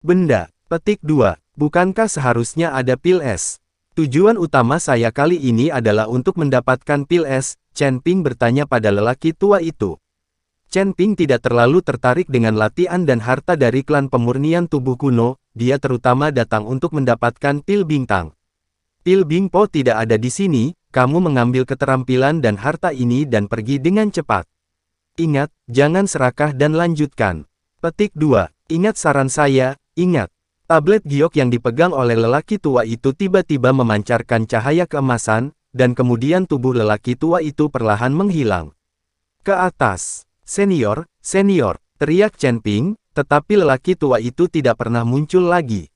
Benda. Petik 2. Bukankah seharusnya ada pil es? Tujuan utama saya kali ini adalah untuk mendapatkan pil es, Chen Ping bertanya pada lelaki tua itu. Chen Ping tidak terlalu tertarik dengan latihan dan harta dari klan pemurnian tubuh kuno, dia terutama datang untuk mendapatkan pil bintang. Pil Bingpo tidak ada di sini, kamu mengambil keterampilan dan harta ini dan pergi dengan cepat. Ingat, jangan serakah dan lanjutkan. Petik 2. Ingat saran saya, ingat. Tablet giok yang dipegang oleh lelaki tua itu tiba-tiba memancarkan cahaya keemasan, dan kemudian tubuh lelaki tua itu perlahan menghilang. Ke atas. Senior, senior, teriak Chen Ping, tetapi lelaki tua itu tidak pernah muncul lagi.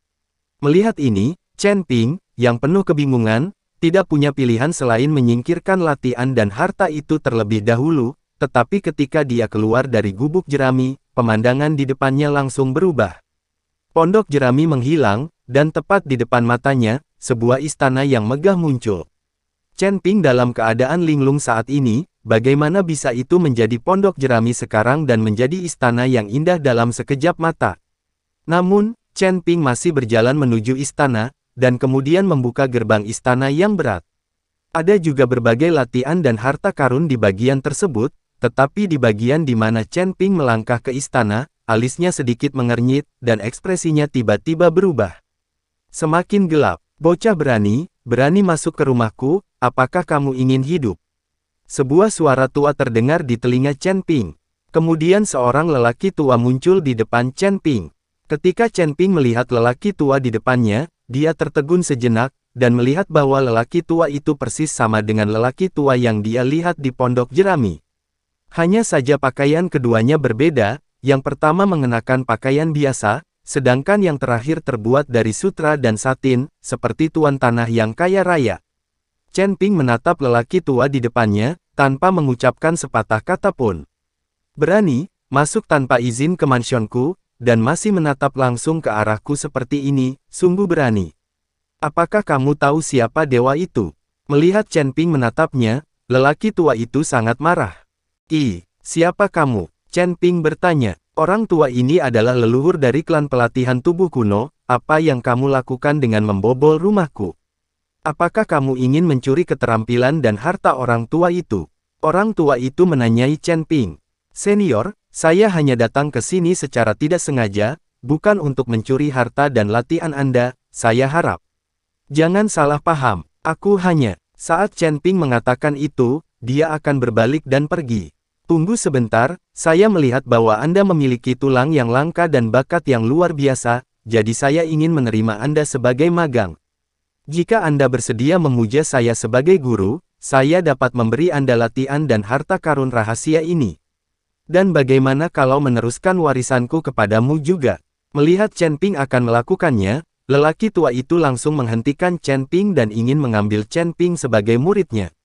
Melihat ini, Chen Ping, yang penuh kebingungan, tidak punya pilihan selain menyingkirkan latihan dan harta itu terlebih dahulu, tetapi ketika dia keluar dari gubuk jerami, pemandangan di depannya langsung berubah. Pondok jerami menghilang, dan tepat di depan matanya, sebuah istana yang megah muncul. Chen Ping dalam keadaan linglung saat ini, bagaimana bisa itu menjadi pondok jerami sekarang dan menjadi istana yang indah dalam sekejap mata. Namun, Chen Ping masih berjalan menuju istana, dan kemudian membuka gerbang istana yang berat. Ada juga berbagai latihan dan harta karun di bagian tersebut, tetapi di bagian di mana Chen Ping melangkah ke istana, alisnya sedikit mengernyit, dan ekspresinya tiba-tiba berubah. Semakin gelap, bocah berani masuk ke rumahku, apakah kamu ingin hidup? Sebuah suara tua terdengar di telinga Chen Ping. Kemudian seorang lelaki tua muncul di depan Chen Ping. Ketika Chen Ping melihat lelaki tua di depannya, dia tertegun sejenak, dan melihat bahwa lelaki tua itu persis sama dengan lelaki tua yang dia lihat di pondok jerami. Hanya saja pakaian keduanya berbeda, yang pertama mengenakan pakaian biasa, sedangkan yang terakhir terbuat dari sutra dan satin, seperti tuan tanah yang kaya raya. Chen Ping menatap lelaki tua di depannya, tanpa mengucapkan sepatah kata pun. Berani, masuk tanpa izin ke mansionku, dan masih menatap langsung ke arahku seperti ini, sungguh berani. Apakah kamu tahu siapa dewa itu? Melihat Chen Ping menatapnya, lelaki tua itu sangat marah. Siapa kamu? Chen Ping bertanya. Orang tua ini adalah leluhur dari klan pelatihan tubuh kuno, apa yang kamu lakukan dengan membobol rumahku? Apakah kamu ingin mencuri keterampilan dan harta orang tua itu? Orang tua itu menanyai Chen Ping. Senior, saya hanya datang ke sini secara tidak sengaja, bukan untuk mencuri harta dan latihan Anda, saya harap. Jangan salah paham, aku hanya. Saat Chen Ping mengatakan itu, dia akan berbalik dan pergi. Tunggu sebentar, saya melihat bahwa Anda memiliki tulang yang langka dan bakat yang luar biasa, jadi saya ingin menerima Anda sebagai magang. Jika Anda bersedia memuja saya sebagai guru, saya dapat memberi Anda latihan dan harta karun rahasia ini. Dan bagaimana kalau meneruskan warisanku kepadamu juga? Melihat Chen Ping akan melakukannya, lelaki tua itu langsung menghentikan Chen Ping dan ingin mengambil Chen Ping sebagai muridnya.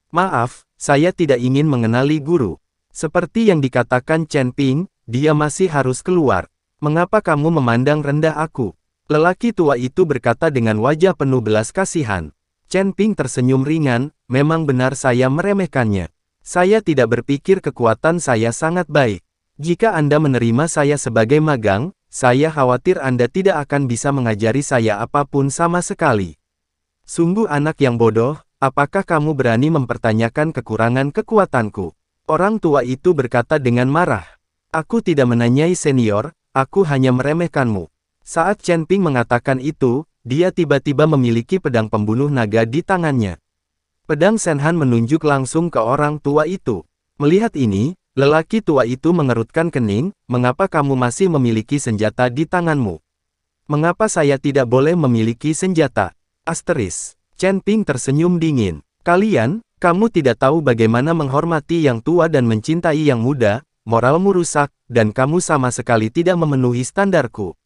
Maaf, saya tidak ingin mengenali guru. Seperti yang dikatakan Chen Ping, dia masih harus keluar. Mengapa kamu memandang rendah aku? Lelaki tua itu berkata dengan wajah penuh belas kasihan. Chen Ping tersenyum ringan, memang benar saya meremehkannya. Saya tidak berpikir kekuatan saya sangat baik. Jika Anda menerima saya sebagai magang, saya khawatir Anda tidak akan bisa mengajari saya apapun sama sekali. Sungguh anak yang bodoh, apakah kamu berani mempertanyakan kekurangan kekuatanku? Orang tua itu berkata dengan marah. Aku tidak menanyai senior, aku hanya meremehkanmu. Saat Chen Ping mengatakan itu, dia tiba-tiba memiliki pedang pembunuh naga di tangannya. Pedang Senhan menunjuk langsung ke orang tua itu. Melihat ini, lelaki tua itu mengerutkan kening, mengapa kamu masih memiliki senjata di tanganmu? Mengapa saya tidak boleh memiliki senjata? Asteris. Chen Ping tersenyum dingin. Kamu tidak tahu bagaimana menghormati yang tua dan mencintai yang muda, moralmu rusak, dan kamu sama sekali tidak memenuhi standarku.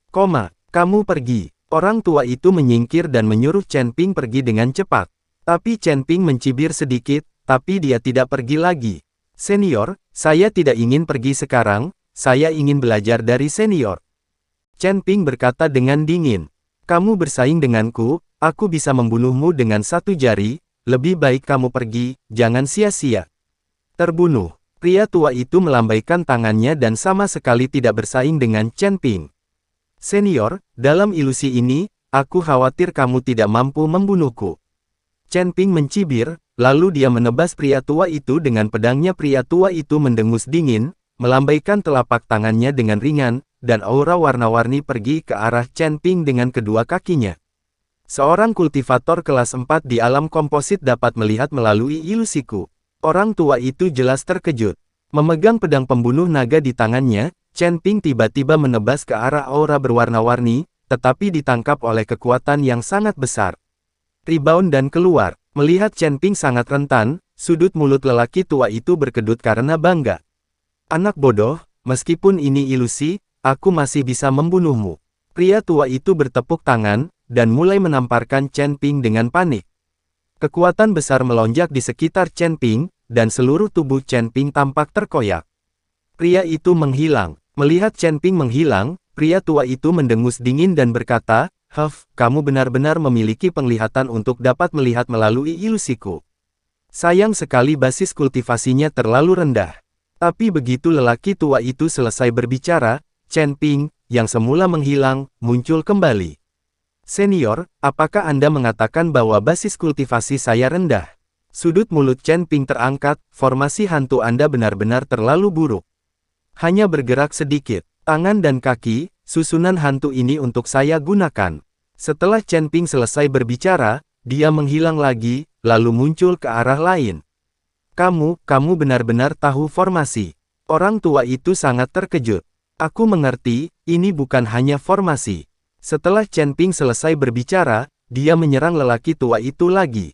Kamu pergi. Orang tua itu menyingkir dan menyuruh Chen Ping pergi dengan cepat. Tapi Chen Ping mencibir sedikit, tapi dia tidak pergi lagi. Senior, saya tidak ingin pergi sekarang, saya ingin belajar dari senior. Chen Ping berkata dengan dingin. Kamu bersaing denganku, aku bisa membunuhmu dengan satu jari, lebih baik kamu pergi, jangan sia-sia. Terbunuh. Pria tua itu melambaikan tangannya dan sama sekali tidak bersaing dengan Chen Ping. Senior, dalam ilusi ini, aku khawatir kamu tidak mampu membunuhku. Chen Ping mencibir, lalu dia menebas pria tua itu dengan pedangnya. Pria tua itu mendengus dingin, melambaikan telapak tangannya dengan ringan, dan aura warna-warni pergi ke arah Chen Ping dengan kedua kakinya. Seorang kultivator kelas 4 di alam komposit dapat melihat melalui ilusiku. Orang tua itu jelas terkejut. Memegang pedang pembunuh naga di tangannya, Chen Ping tiba-tiba menebas ke arah aura berwarna-warni, tetapi ditangkap oleh kekuatan yang sangat besar. Rebound dan keluar. Melihat Chen Ping sangat rentan, sudut mulut lelaki tua itu berkedut karena bangga. Anak bodoh, meskipun ini ilusi, aku masih bisa membunuhmu. Pria tua itu bertepuk tangan, dan mulai menamparkan Chen Ping dengan panik. Kekuatan besar melonjak di sekitar Chen Ping, dan seluruh tubuh Chen Ping tampak terkoyak. Pria itu menghilang. Melihat Chen Ping menghilang, pria tua itu mendengus dingin dan berkata, "Huff, kamu benar-benar memiliki penglihatan untuk dapat melihat melalui ilusiku. Sayang sekali basis kultivasinya terlalu rendah." Tapi begitu lelaki tua itu selesai berbicara, Chen Ping, yang semula menghilang, muncul kembali. "Senior, apakah Anda mengatakan bahwa basis kultivasi saya rendah?" Sudut mulut Chen Ping terangkat, "Formasi hantu Anda benar-benar terlalu buruk. Hanya bergerak sedikit, tangan dan kaki, susunan hantu ini untuk saya gunakan." Setelah Chen Ping selesai berbicara, dia menghilang lagi, lalu muncul ke arah lain. Kamu benar-benar tahu formasi." Orang tua itu sangat terkejut. "Aku mengerti, ini bukan hanya formasi." Setelah Chen Ping selesai berbicara, dia menyerang lelaki tua itu lagi.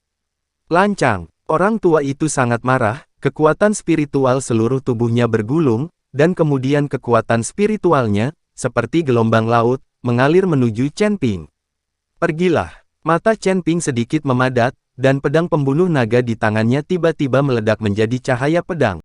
Lancang, orang tua itu sangat marah, kekuatan spiritual seluruh tubuhnya bergulung, dan kemudian kekuatan spiritualnya, seperti gelombang laut, mengalir menuju Chen Ping. "Pergilah." Mata Chen Ping sedikit memadat, dan pedang pembunuh naga di tangannya tiba-tiba meledak menjadi cahaya pedang.